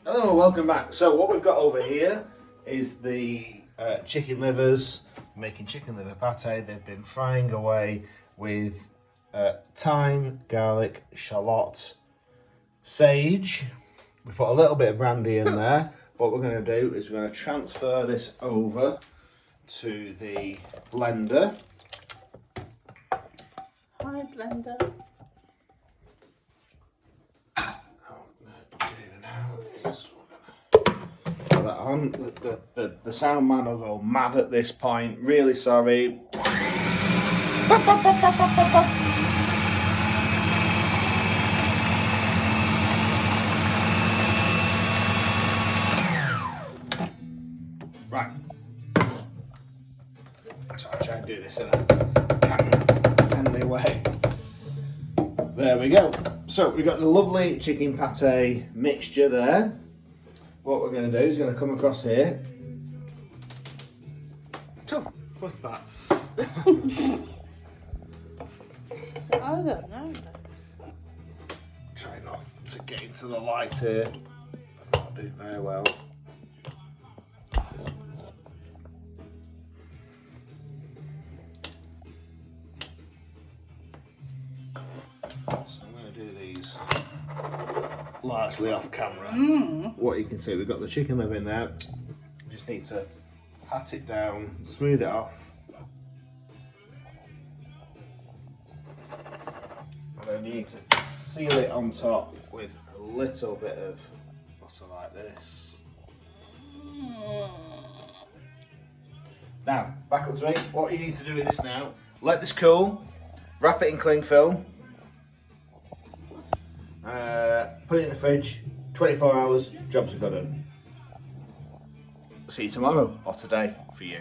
Hello, welcome back. So what we've got over here is the chicken livers. Making chicken liver pate. They've been frying away with thyme, garlic, shallot, sage. We put a little bit of brandy in there. What we're going to do is we're going to transfer this over to the blender. Hi, blender. Put that on. The sound man will go mad at this point. Really sorry. Right. So I'll try and do this in a camera-friendly way. There we go. So we've got the lovely chicken pate mixture there. What we're going to do is going to come across here. Oh, what's that? I don't know. Try not to get into the light here. I'm not doing very well. So I'm going to do these largely off camera. What you can see, we've got the chicken liver in there. You just need to pat it down, smooth it off. And then you need to seal it on top with a little bit of butter like this. Now, back up to me. What you need to do with this now, let this cool, wrap it in cling film, put it in the fridge, 24 hours, jobs are done. See you tomorrow, or today for you.